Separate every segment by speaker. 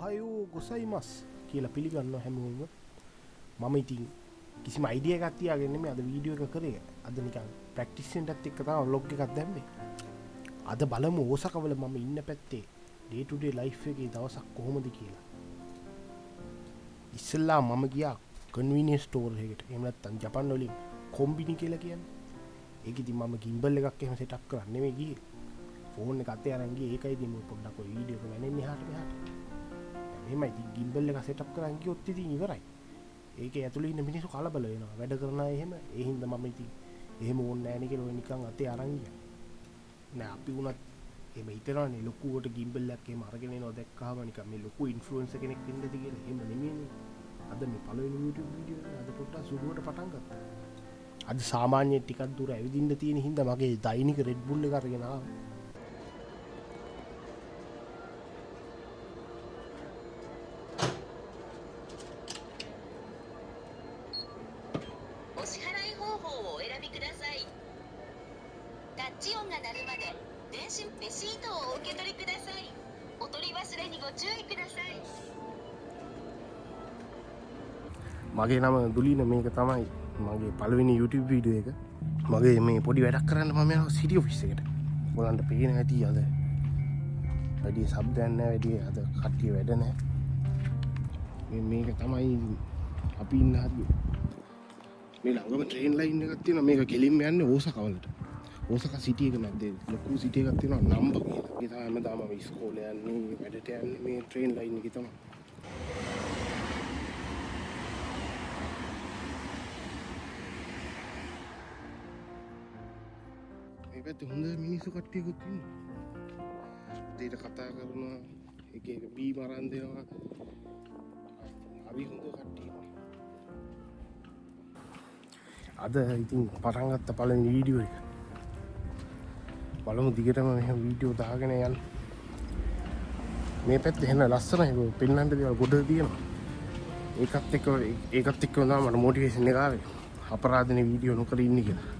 Speaker 1: ඔහයෝ ගොසයිමස් කියලා පිළිගන්නවා හැමෝම. මම ඉතින් කිසිම අයිඩියා එකක් තියාගෙන නෙමෙයි අද වීඩියෝ එක කරේ. අද නිකන් ප්‍රැක්ටිස් එකත් එක්ක තමයි ව්ලොග් එකක් දැම්මේ. අද බලමු ඕසකවල මම ඉන්න පැත්තේ ඩේ ටු ඩේ ලයිෆ් එකේ දවසක් කොහොමද කියලා. ඉස්සෙල්ලා මම ගියා කන්වීනියන්ස් ස්ටෝර් එකකට. එහෙම නැත්නම් ජපන් වලින් කොම්බිනි කියලා කියන්නේ. ඒක ඉතින් මම ගිම්බල් එකක් එහෙම සෙටප් කරන්න නෙමෙයි ගියේ. ෆෝන් එක අතේ අරන් ගියේ. ඒකයි ඉතින් මම පොඩ්ඩක් ඔය වීඩියෝ එක මැනෙන්නේ එහාට මෙහාට. එහෙමයි ඉතින් ගිම්බල් එක සෙටප් කරන් ගියොත් ඉතින් ඉවරයි. ඒකේ ඇතුළේ ඉන්න මිනිස්සු කලබල වෙනවා. වැඩ කරන අය එහෙම. ඒ හින්දා මම ඉතින් එහෙම ඕනේ නැහැ නේ කියලා ඔය නිකන් අතේ අරන් ගියා. නෑ අපි උනත් එහෙම හිතනවානේ ලොකුවට ගිම්බල් එකක් එහෙම අරගෙන එනවා දැක්කහම නිකන් මේ ලොකු ඉන්ෆ්ලුවෙන්සර් කෙනෙක් වෙන්නද කියලා. එහෙම නෙමෙයිනේ. අද මේ පළවෙනි YouTube වීඩියෝ එක අද පොඩ්ඩක් සුළුවට පටන් ගත්තා. අද සාමාන්‍ය ටිකක් දුර ඇවිදින්න තියෙන හින්දා මගේ දෛනික රෙඩ් බුල් එක අරගෙන ආවා. මගේ නම දුලීන. මේක තමයි මගේ පළවෙනි YouTube වීඩියෝ එක. මගේ මේ පොඩි වැඩක් කරන්න මම යනවා සිටි ඔෆිස් එකට. ඔයාලන්ට පේන ඇති අද වැඩි සබ්දයක් නැහැ, වැඩි අද කට්ටිය වැඩ නැහැ. මේක තමයි අපි ඉන්න හරිය. මේ ළඟම ට්‍රේන් ලයින් එකක් තියෙනවා. මේක ගෙලින්ම යන්නේ ඕසකවලට. ඕසක සිටි එක නැද්ද? ලොකු සිටි එකක් තියෙනවා නම්බ කියලා. ඒ තමයි හැමදාම අපි ඉස්කෝලේ යන්නේ, වැඩට යන්නේ මේ ට්‍රේන් ලයින් එකේ තමයි. ඒකත් හොඳ මිනිස්සු කට්ටියකුත් ඉන්නවා. දෙයට කතා කරනවා, එක එක බීම අරන් දෙනවා. හරි හොඳ කට්ටිය. අද ඉතින් පටන් ගත්ත පළවෙනි වීඩියෝ එක. බලමු දිගටම මෙහෙම වීඩියෝ දාගෙන යන්න. මේ පැත්තේ එන ලස්සනයි පෙන්නන්න දේවල් ගොඩ තියෙනවා. ඒකත් එක්ක තමයි මට මොටිවේෂන් එක ආවේ. අපරාධනේ වීඩියෝ නොකර ඉන්නේ කියලා.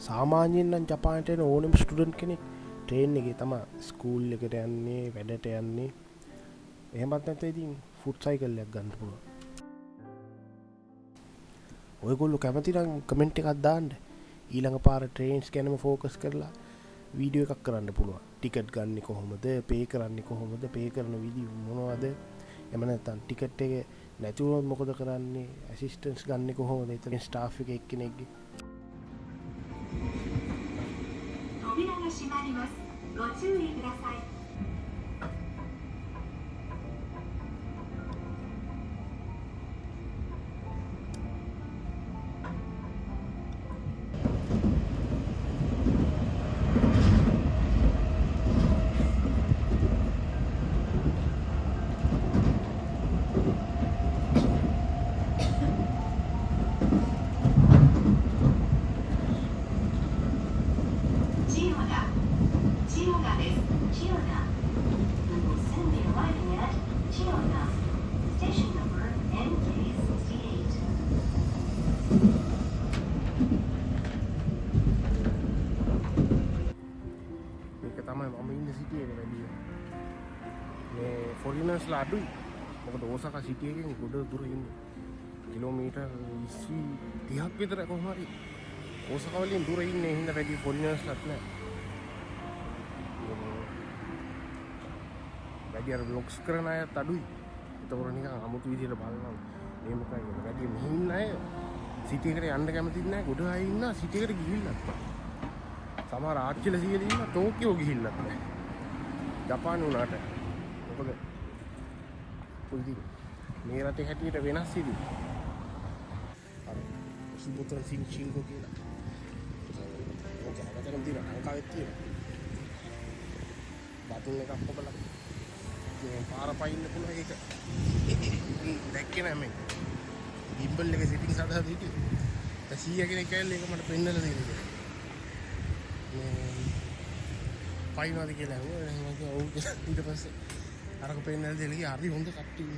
Speaker 1: සාමාන්‍යයෙන් නම් ජපානට එන ඕනම ස්ටුඩන්ට් කෙනෙක් ට්‍රේන් එකේ තමයි ස්කූල් එකට යන්නේ, වැඩට යන්නේ. එහෙමත් නැත්නම් ඉතින් ෆුට් සයිකල් එකක් ගන්න පුළුවන්. ඔයගොල්ලෝ කැමති නම් කමෙන්ට් එකක් දාන්න. ඊළඟ පාර ට්‍රේන්ස් ගැනම ફોකස් කරලා වීඩියෝ එකක් කරන්න පුළුවන්. ටිකට් ගන්නෙ කොහොමද, පේ කරන්නේ කොහොමද, පේ කරන විදි මොනවද? එහෙම නැත්නම් ටිකට් එක නැති වුණොත් මොකද කරන්නේ? ඇසිස්ටන්ට්ස් ගන්නෙ කොහොමද? එතන ස්ටාෆ් එක එක්කෙනෙක්ගේ
Speaker 2: 扉が閉まります。ご注意ください。
Speaker 1: ෆොරිනර්ස්ලා අඩුයි. මොකද ඕසකා සිටි එකෙන් ගොඩ දුර ඉන්නේ. කිලෝමීටර් 20 30ක් විතර කොහොම හරි ඕසකා වලින් දුර ඉන්නේ. හින්දා වැඩි ෆොරිනර්ස්ලාත් නැහැ. වැඩි අර බ්ලොග්ස් කරන අයත් අඩුයි. ඒතකොට නිකන් අමුතු විදියට බලනවා. මේ මොකයි කියන්නේ වැඩි මෙහි ඉන්න අය සිටි එකට යන්න කැමති නැහැ. ගොඩ අය ඉන්නා සිටි එකට ගිහිල්ලත්. සමහර ආච්චිල සීයල ඉන්න ටෝකියෝ ගිහිල්ලත් නැහැ. ජපාන උනාට. මොකද මේ රටේ හැටියට වෙනස් ඉදි. අර සුබුතන් සිංචින්ගෝ කියලා. ඔක අතරම දින ලංකාවෙත් තියෙනවා. බතුන් එකක් පොබලා. මේ පාර පයින්න පුළුවන් ඒක. දැක්කේ නෑ මේ. ගිම්බල් එකේ සෙටින්ග්ස් හදලා හිටියේ. දැන් 100 කෙනෙක් ඇවිල්ලා ඒක මට පෙන්නලා දෙන්නේ. මේ පයින්වාද කියලා ඔවු ඊට පස්සේ අරක පෙන්නල් දෙලගේ හරි හොඳ කට්ටිය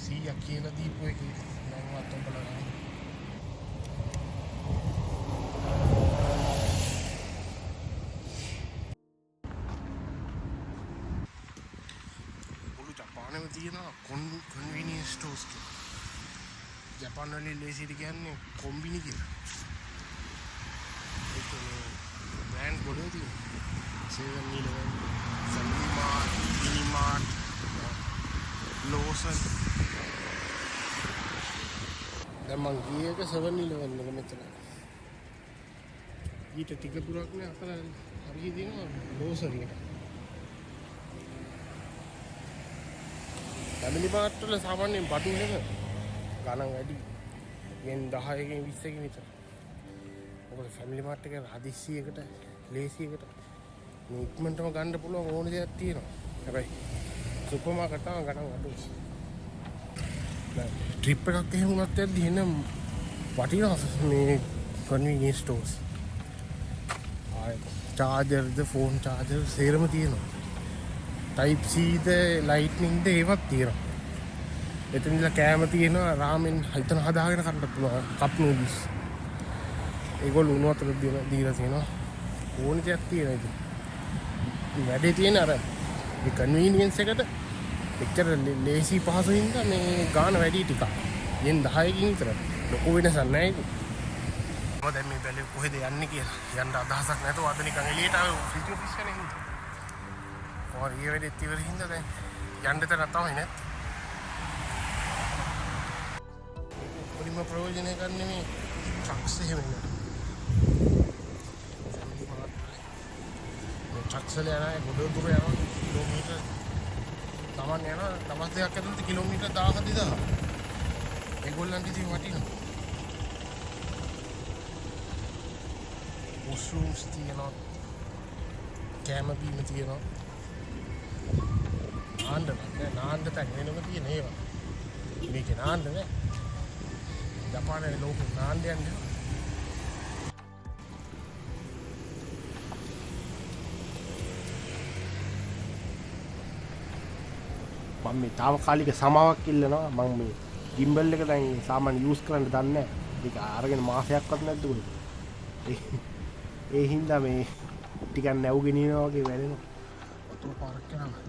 Speaker 1: සීයක් කියලා දීපු එක මමවත් ඔබලා මුළු ජපානෙම තියෙනවා කන්වීනියන්ස් ස්ටෝර්ස් කියලා. ජපාන් වලින් ලේසියට කියන්නේ කොම්බිනි කියලා. ඒක බ්‍රෑන්ඩ් ගොඩේ තියෙනවා. 7-Eleven, Family Mart, Mini Mart, Lawson. දැන් මං ගියේ එක 7-Eleven එක මෙතන. ඊට ටික දුරක් නේ අතල හරිය තියෙනවා Lawson එක. Family Mart වල සාමාන්‍යයෙන් බඩු එක ගණන් වැඩි. ගෙන් 10කින් 20කින් විතර. මොකද ෆැමිලි මාර්ට් එකේ හදිස්සියකට ලේසියකට මේ ඉක්මනටම ගන්න පුළුවන් ඕන දෙයක් තියෙනවා. හැබැයි සුපර් මාකට් එක ගණන් අඩුයි. ට්‍රිප් එකක් එහෙම වුණත් යද්දි එනම් වටිනවා මේ කන්වීනියන්ස් ස්ටෝර්ස්. චාර්ජර්ද ෆෝන් චාර්ජර් සේරම තියෙනවා. ටයිප් C ද ලයිට්නින් ද ඒවත් තියෙනවා. එතනilla කෑම තියෙනවා රාමෙන් හිතන හදාගෙන කන්න පුළුවන් කප් නූඩල්ස්. ඒගොල්ලෝ උණු වතුර දීලා තියෙනවා. ඕන දෙයක් තියෙනවා ඉතින්. වැඩේ තියෙන අර මේ කන්වීනියන්ස් එකට එච්චර ලේසි පහසු හින්දා මේ ගාන වැඩි ටිකක්. යෙන් 10කින් විතර ලොකු වෙනසක් නැහැ ඉතින්. මම දැන් මේ බැලුවේ කොහෙද යන්නේ කියලා. යන්න අදහසක් නැතුව අද නිකන් එළියට ආවේ ෆ්‍රිජ් ඔෆිස් එකනේ හින්දා. කොහොම ඊයේ වෙලෙත් ඉවර හින්දා දැන් යන්න තැනක් තමයි නැත්තේ. පොඩිම ප්‍රයෝජනය ගන්න මේ ට්‍රක්ස් එහෙම නේ. ට්‍රක්ස් වල යනවා ගොඩ දුර යනවා කිලෝමීටර් තමන් යනවා දවස් දෙකක් ඇතුළත කිලෝමීටර් 1000 2000. ඒගොල්ලන්ට ඉතින් වටිනවා. වොෂ්රූම්ස් තියෙනවා. කැම බීම තියෙනවා. නාන්න තැන් වෙනම තියෙන ඒවා. මේකේ නාන්න නෑ. ජපානයේ ලෝකෙ නාන්න යන්නේ. මම මේ තාවකාලික සමාවක් ඉල්ලනවා. මම මේ ගිම්බල් එක දැන් සාමාන්‍ය යූස් කරන්න දන්නේ නැහැ. ඒක අරගෙන මාසයක්වත් නැද්ද කොහෙද? ඒ හින්දා මේ ටිකක් නැව් ගෙනියනවා වගේ වැඩෙනවා. ඔතන පාරක් යනවා.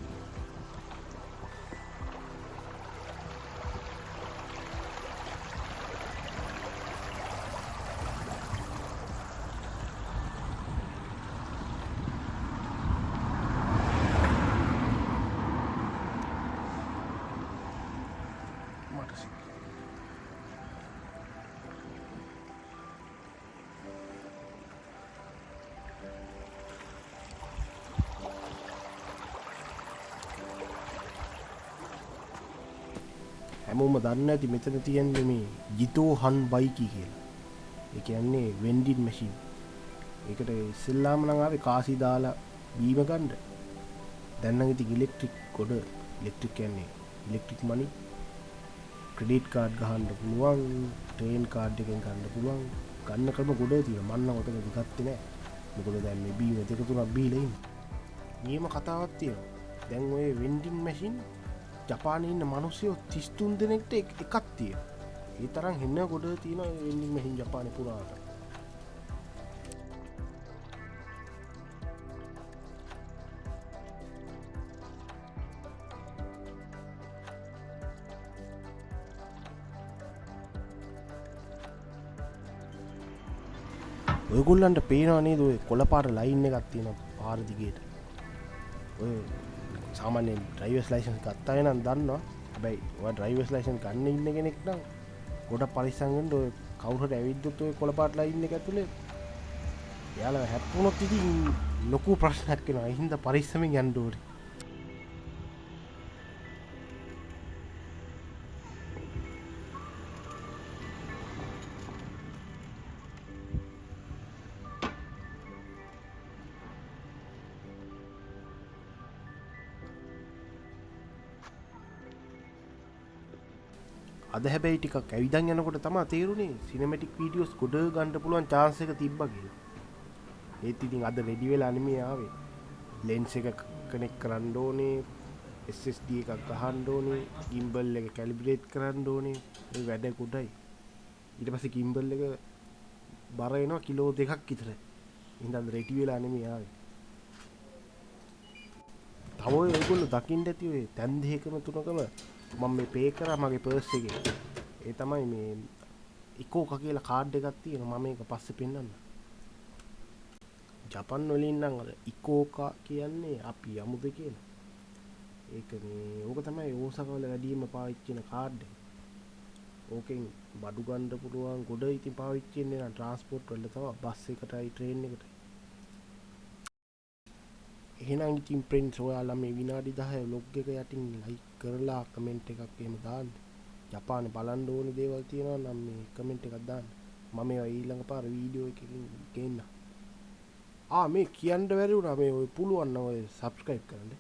Speaker 1: හැමෝම දන්නේ නැති මෙතන තියෙන්නේ මේ ජිතෝ හන් බයිකි කියලා. ඒ කියන්නේ වෙන්ඩින් මැෂින්. ඒකට ඉස්සෙල්ලාම නම් ආවේ කාසි දාලා බීම ගන්න. දැන් නම් ඉතින් ඉලෙක්ට්‍රික් කොට ඉලෙක්ට්‍රික් කියන්නේ ඉලෙක්ට්‍රික් මනි ක්‍රෙඩිට් කාඩ් ගහන්න පුළුවන්, ට්‍රේන් කාඩ් එකෙන් ගන්න පුළුවන්. ගන්න ක්‍රම ගොඩ තියෙනවා. මම නම් ඔතනදි ගත්තේ නැහැ. මොකද දැන් මේ බීම දෙක තුනක් බීලා ඉන්නේ. නියම කතාවක් තියෙනවා. දැන් ඔය වෙන්ඩින් මැෂින් ජපානයේ ඉන්න මිනිස්සු 33 දෙනෙක්ට එකක් තියෙනවා. ඒ තරම් හෙන්න ගොඩ තියෙනවා වෙන්ඩින් මැෂින් ජපානයේ පුරාට. ඔයගොල්ලන්ට පේනවා නේද ඔය කොළපාට ලයින් එකක් තියෙන පාර දිගේට. ඔය සාමාන්‍යයෙන් ඩ්‍රයිවර්ස් ලයිසන්ස් ගත්ත අය නම් දන්නවා. හැබැයි ඔය ඩ්‍රයිවර්ස් ලයිසන්ස් ගන්න ඉන්න කෙනෙක් නම් ගොඩක් පරිස්සම් වෙන්න. ඔය කවුරු හරි ඇවිද්දොත් ඔය කොළපාට ලයින් එක ඇතුලේ එයාලා හැප්පුණොත් ඉතින් ලොකු ප්‍රශ්නයක් වෙනවා. ඒ හින්දා පරිස්සමෙන් යන්න ඕනේ. අද හැබැයි ටිකක් ඇවිදන් යනකොට තමා තේරුණේ සිනමැටික් වීඩියෝස් ගොඩ ගන්න පුළුවන් chance එක තිබ්බා කියලා. ඒත් ඉතින් අද රෙඩි වෙලා නෙමෙයි ආවේ. ලෙන්ස් එක කනෙක්ට් කරන්න ඕනේ, SSD එකක් ගහන්න ඕනේ, gimbal එක කැලිබ්‍රේට් කරන්න ඕනේ. ඒ වැඩ කොටයි. ඊට පස්සේ gimbal එක බර වෙනවා කිලෝ 2ක් විතර. ඉතින් රෙඩි වෙලා නෙමෙයි ආවේ. තව ඔයගොල්ලෝ දකින්න ඇති ඔය තැන් දෙකම තුනකම මම මේ පේ කරා මගේ පර්ස් එකේ. ඒ තමයි මේ ඉකෝකා කියලා කාඩ් එකක් තියෙනවා. මම මේක පස්සේ පෙන්නන්න. ජපන් වලින් නම් අර ඉකෝකා කියන්නේ අපි යමුද කියලා. ඒක මේ ඕක තමයි ඕසාකා වල වැඩිම පාවිච්චි කරන කාඩ් එක. ඕකෙන් බඩු ගන්න පුළුවන් ගොඩ ඉතින් පාවිච්චි වෙන්නේ නම් ට්‍රාන්ස්පෝර්ට් වල තමයි බස් එකටයි ට්‍රේන් එකටයි. එහෙනම් ඉතින් ප්‍රින්ස් ඔයාලා මේ විනාඩි 10 vlog එක යටින් ලයික් කරලා කමෙන්ට් එකක් එහෙම දාන්න. ජපානේ බලන්න ඕනේ දේවල් තියෙනවා නම් මේ කමෙන්ට් එකක් දාන්න. මම ඒවා ඊළඟ පාර වීඩියෝ එකකින් ගේන්න. මේ කියන්න බැරි වුණා මේ ඔය පුළුවන් නම් ඔය subscribe කරන්න.